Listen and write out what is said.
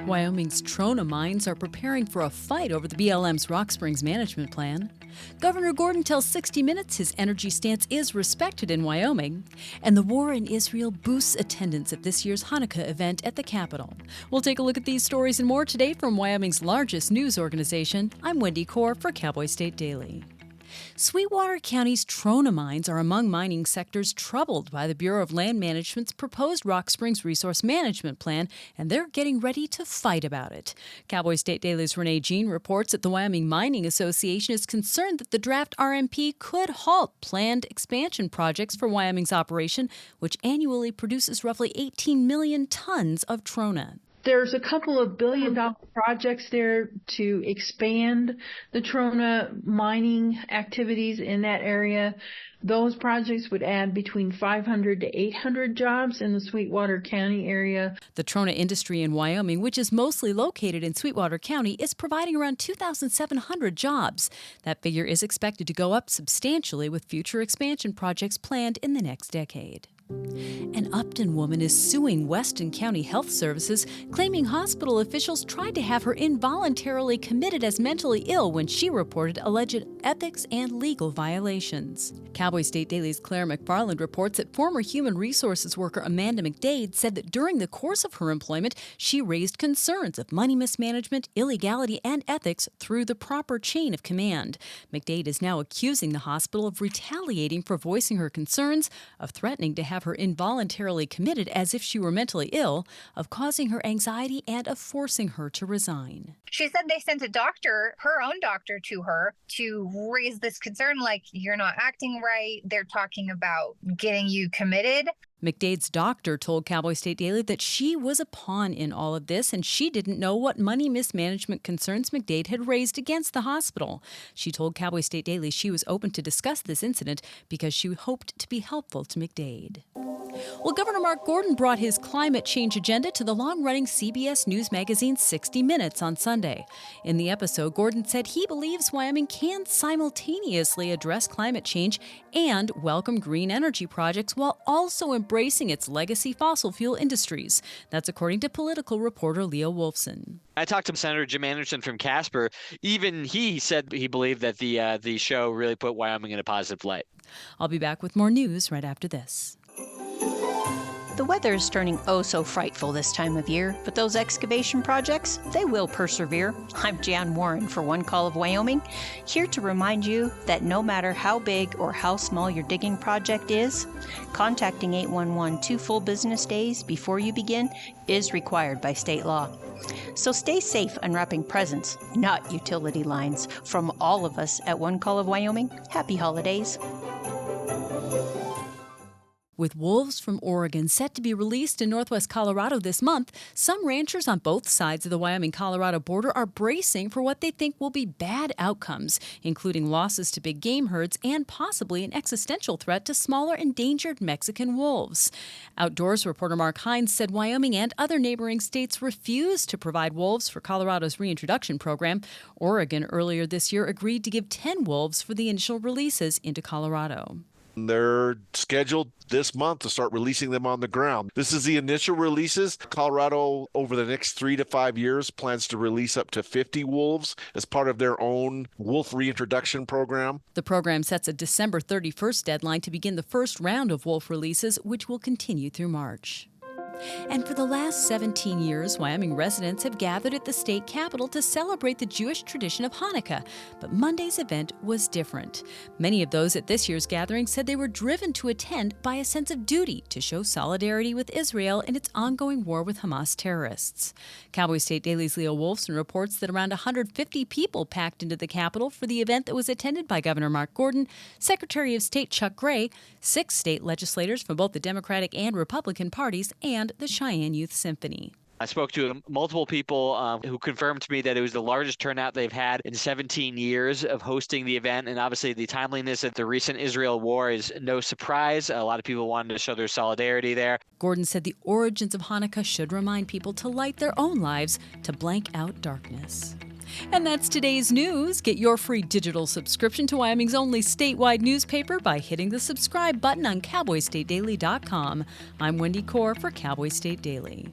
Wyoming's Trona mines are preparing for a fight over the BLM's Rock Springs management plan. Governor Gordon tells 60 Minutes his energy stance is respected in Wyoming. And the war in Israel boosts attendance at this year's Hanukkah event at the Capitol. We'll take a look at these stories and more today from Wyoming's largest news organization. I'm Wendy Kaur for Cowboy State Daily. Sweetwater County's Trona mines are among mining sectors troubled by the Bureau of Land Management's proposed Rock Springs Resource Management Plan, and they're getting ready to fight about it. Cowboy State Daily's Renee Jean reports that the Wyoming Mining Association is concerned that the draft RMP could halt planned expansion projects for Wyoming's operation, which annually produces roughly 18 million tons of Trona. There's a couple of billion-dollar projects there to expand the Trona mining activities in that area. Those projects would add between 500 to 800 jobs in the Sweetwater County area. The Trona industry in Wyoming, which is mostly located in Sweetwater County, is providing around 2,700 jobs. That figure is expected to go up substantially with future expansion projects planned in the next decade. An Upton woman is suing Weston County Health Services, claiming hospital officials tried to have her involuntarily committed as mentally ill when she reported alleged ethics and legal violations. Cowboy State Daily's Claire McFarland reports that former human resources worker Amanda McDade said that during the course of her employment, she raised concerns of money mismanagement, illegality, and ethics through the proper chain of command. McDade is now accusing the hospital of retaliating for voicing her concerns, of threatening to have her involuntarily committed as if she were mentally ill, of causing her anxiety, and of forcing her to resign. She said they sent a doctor, her own doctor, to her to raise this concern, like, you're not acting right. They're talking about getting you committed. McDade's doctor told Cowboy State Daily that she was a pawn in all of this and she didn't know what money mismanagement concerns McDade had raised against the hospital. She told Cowboy State Daily she was open to discuss this incident because she hoped to be helpful to McDade. Well, Governor Mark Gordon brought his climate change agenda to the long-running CBS News magazine 60 Minutes on Sunday. In the episode, Gordon said he believes Wyoming can simultaneously address climate change and welcome green energy projects while also embracing its legacy fossil fuel industries. That's according to political reporter Leo Wolfson. I talked to Senator Jim Anderson from Casper. Even he said he believed that the show really put Wyoming in a positive light. I'll be back with more news right after this. The weather is turning oh so frightful this time of year, but those excavation projects, they will persevere. I'm Jan Warren for One Call of Wyoming, here to remind you that no matter how big or how small your digging project is, contacting 811 2 full business days before you begin is required by state law. So stay safe unwrapping presents, not utility lines. From all of us at One Call of Wyoming, happy holidays. With wolves from Oregon set to be released in northwest Colorado this month, some ranchers on both sides of the Wyoming-Colorado border are bracing for what they think will be bad outcomes, including losses to big game herds and possibly an existential threat to smaller endangered Mexican wolves. Outdoors reporter Mark Hines said Wyoming and other neighboring states refused to provide wolves for Colorado's reintroduction program. Oregon earlier this year agreed to give 10 wolves for the initial releases into Colorado. They're scheduled this month to start releasing them on the ground. This is the initial releases. Colorado, over the next 3 to 5 years, plans to release up to 50 wolves as part of their own wolf reintroduction program. The program sets a December 31st deadline to begin the first round of wolf releases, which will continue through March. And for the last 17 years, Wyoming residents have gathered at the state capitol to celebrate the Jewish tradition of Hanukkah. But Monday's event was different. Many of those at this year's gathering said they were driven to attend by a sense of duty to show solidarity with Israel in its ongoing war with Hamas terrorists. Cowboy State Daily's Leo Wolfson reports that around 150 people packed into the capitol for the event that was attended by Governor Mark Gordon, Secretary of State Chuck Gray, 6 state legislators from both the Democratic and Republican parties, and the Cheyenne Youth Symphony. I spoke to multiple people who confirmed to me that it was the largest turnout they've had in 17 years of hosting the event. And obviously the timeliness of the recent Israel war is no surprise. A lot of people wanted to show their solidarity there. Gordon said the origins of Hanukkah should remind people to light their own lives to blank out darkness. And that's today's news. Get your free digital subscription to Wyoming's only statewide newspaper by hitting the subscribe button on CowboyStateDaily.com. I'm Wendy Kaur for Cowboy State Daily.